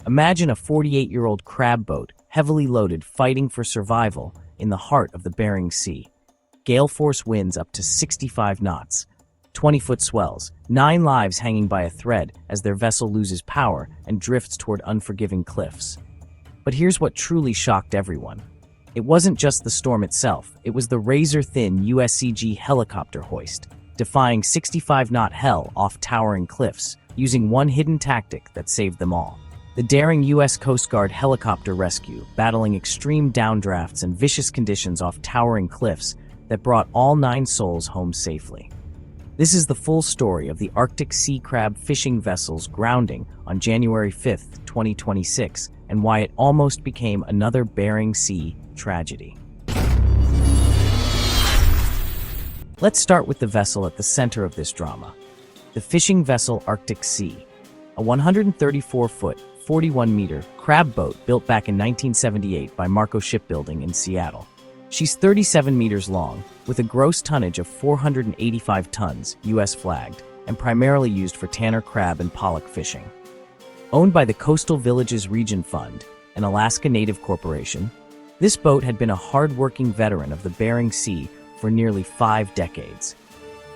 Imagine a 48-year-old crab boat, heavily loaded, fighting for survival in the heart of the Bering Sea. Gale force winds up to 65 knots, 20-foot swells, 9 lives hanging by a thread as their vessel loses power and drifts toward unforgiving cliffs. But here's what truly shocked everyone. It wasn't just the storm itself, it was the razor-thin USCG helicopter hoist, defying 65-knot hell off towering cliffs, using one hidden tactic that saved them all. The daring U.S. Coast Guard helicopter rescue, battling extreme downdrafts and vicious conditions off towering cliffs that brought all 9 souls home safely. This is the full story of the Arctic sea crab fishing vessel's grounding on January 5, 2026, and why it almost became another Bering Sea tragedy. Let's start with the vessel at the center of this drama. The fishing vessel Arctic Sea, a 134-foot, 41-meter crab boat built back in 1978 by Marco Shipbuilding in Seattle. She's 37 meters long, with a gross tonnage of 485 tons, U.S. flagged, and primarily used for tanner crab and pollock fishing. Owned by the Coastal Villages Region Fund, an Alaska Native corporation, this boat had been a hard-working veteran of the Bering Sea for nearly 5 decades.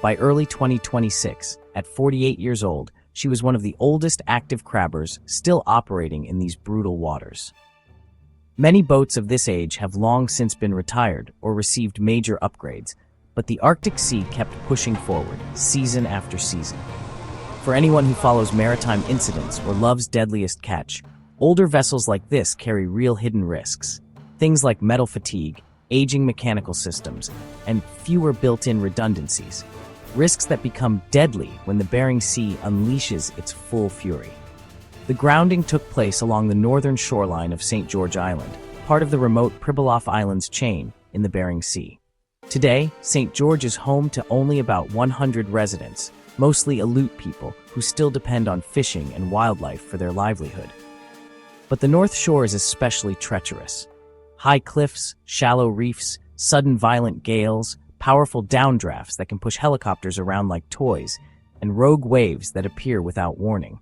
By early 2026, at 48 years old, she was one of the oldest active crabbers still operating in these brutal waters. Many boats of this age have long since been retired or received major upgrades, but the Arctic Sea kept pushing forward, season after season. For anyone who follows maritime incidents or loves deadliest catch, older vessels like this carry real hidden risks. Things like metal fatigue, aging mechanical systems, and fewer built-in redundancies. Risks that become deadly when the Bering Sea unleashes its full fury. The grounding took place along the northern shoreline of St. George Island, part of the remote Pribilof Islands chain in the Bering Sea. Today, St. George is home to only about 100 residents, mostly Aleut people who still depend on fishing and wildlife for their livelihood. But the North Shore is especially treacherous. High cliffs, shallow reefs, sudden violent gales, powerful downdrafts that can push helicopters around like toys, and rogue waves that appear without warning.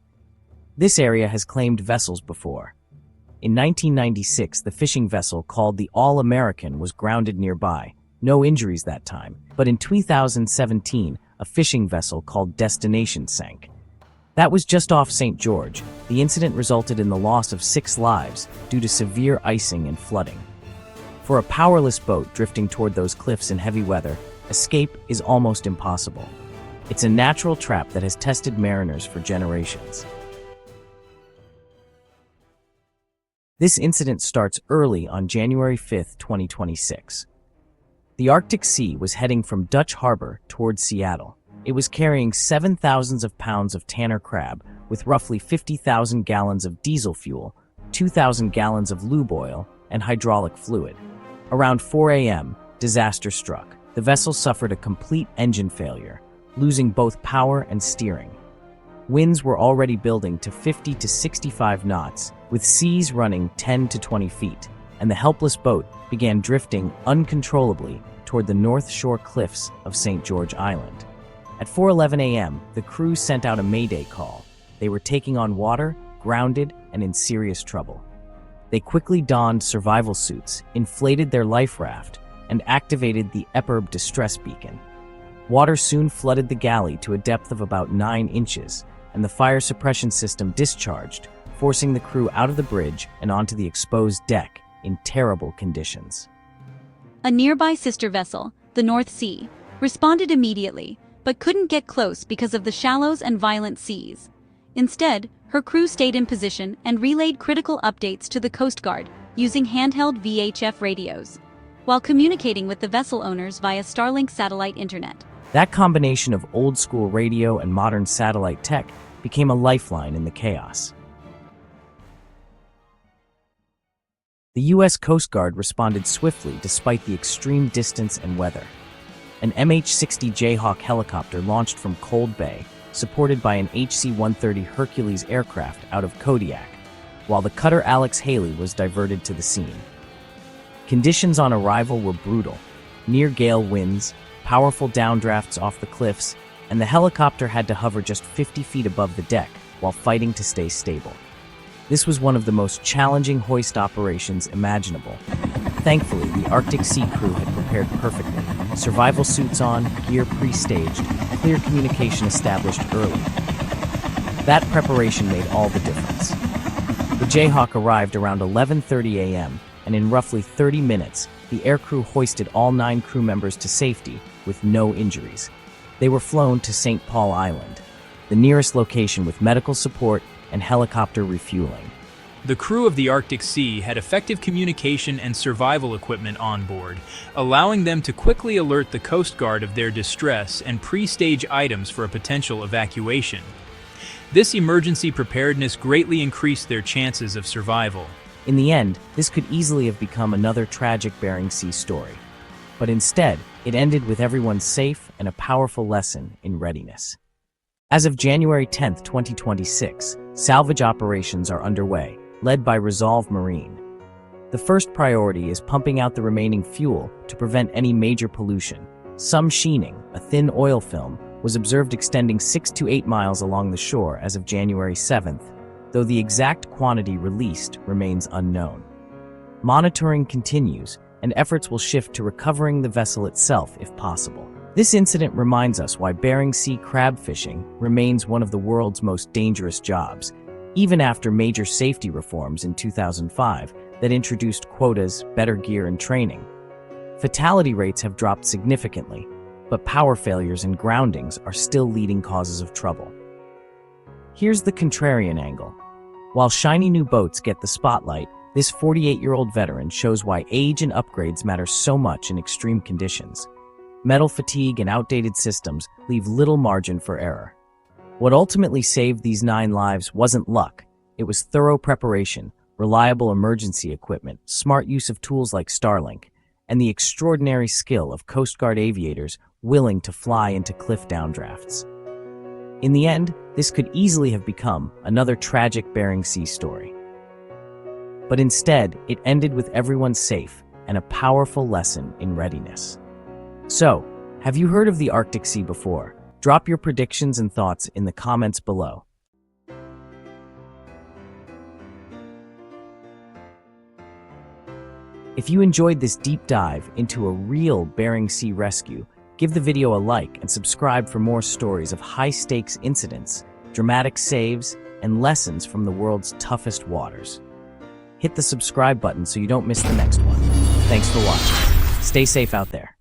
This area has claimed vessels before. In 1996, the fishing vessel called the All-American was grounded nearby. No injuries that time, but in 2017, a fishing vessel called Destination sank. That was just off St. George. The incident resulted in the loss of 6 lives due to severe icing and flooding. For a powerless boat drifting toward those cliffs in heavy weather, escape is almost impossible. It's a natural trap that has tested mariners for generations. This incident starts early on January 5, 2026. The Arctic Sea was heading from Dutch Harbor towards Seattle. It was carrying 7,000 pounds of tanner crab with roughly 50,000 gallons of diesel fuel, 2,000 gallons of lube oil, and hydraulic fluid. Around 4 a.m., disaster struck. The vessel suffered a complete engine failure, losing both power and steering. Winds were already building to 50 to 65 knots, with seas running 10 to 20 feet, and the helpless boat began drifting uncontrollably toward the North Shore cliffs of St. George Island. At 4:11 a.m., the crew sent out a mayday call. They were taking on water, grounded, and in serious trouble. They quickly donned survival suits, inflated their life raft, and activated the EPIRB distress beacon. Water soon flooded the galley to a depth of about 9 inches, and the fire suppression system discharged, forcing the crew out of the bridge and onto the exposed deck in terrible conditions. A nearby sister vessel, the North Sea, responded immediately, but couldn't get close because of the shallows and violent seas. Instead, her crew stayed in position and relayed critical updates to the Coast Guard using handheld VHF radios, while communicating with the vessel owners via Starlink satellite internet. That combination of old-school radio and modern satellite tech became a lifeline in the chaos. The U.S. Coast Guard responded swiftly despite the extreme distance and weather. An MH-60 Jayhawk helicopter launched from Cold Bay, supported by an HC-130 Hercules aircraft out of Kodiak, while the cutter Alex Haley was diverted to the scene. Conditions on arrival were brutal: near-gale winds, powerful downdrafts off the cliffs, and the helicopter had to hover just 50 feet above the deck while fighting to stay stable. This was one of the most challenging hoist operations imaginable. Thankfully, the Arctic Sea crew had prepared perfectly. Survival suits on, gear pre-staged, clear communication established early. That preparation made all the difference. The Jayhawk arrived around 11:30 a.m., and in roughly 30 minutes, the aircrew hoisted all 9 crew members to safety with no injuries. They were flown to St. Paul Island, the nearest location with medical support and helicopter refueling. The crew of the Arctic Sea had effective communication and survival equipment on board, allowing them to quickly alert the Coast Guard of their distress and pre-stage items for a potential evacuation. This emergency preparedness greatly increased their chances of survival. In the end, this could easily have become another tragic Bering Sea story. But instead, it ended with everyone safe and a powerful lesson in readiness. As of January 10, 2026, salvage operations are underway, led by Resolve Marine. The first priority is pumping out the remaining fuel to prevent any major pollution. Some sheening, a thin oil film, was observed extending 6 to 8 miles along the shore as of January 7th, though the exact quantity released remains unknown. Monitoring continues, and efforts will shift to recovering the vessel itself if possible. This incident reminds us why Bering Sea crab fishing remains one of the world's most dangerous jobs, even after major safety reforms in 2005 that introduced quotas, better gear, and training. Fatality rates have dropped significantly, but power failures and groundings are still leading causes of trouble. Here's the contrarian angle. While shiny new boats get the spotlight, this 48-year-old veteran shows why age and upgrades matter so much in extreme conditions. Metal fatigue and outdated systems leave little margin for error. What ultimately saved these 9 lives wasn't luck. It was thorough preparation, reliable emergency equipment, smart use of tools like Starlink, and the extraordinary skill of Coast Guard aviators willing to fly into cliff downdrafts. In the end, this could easily have become another tragic Bering Sea story. But instead, it ended with everyone safe and a powerful lesson in readiness. So, have you heard of the Arctic Sea before? Drop your predictions and thoughts in the comments below. If you enjoyed this deep dive into a real Bering Sea rescue, give the video a like and subscribe for more stories of high-stakes incidents, dramatic saves, and lessons from the world's toughest waters. Hit the subscribe button so you don't miss the next one. Thanks for watching. Stay safe out there.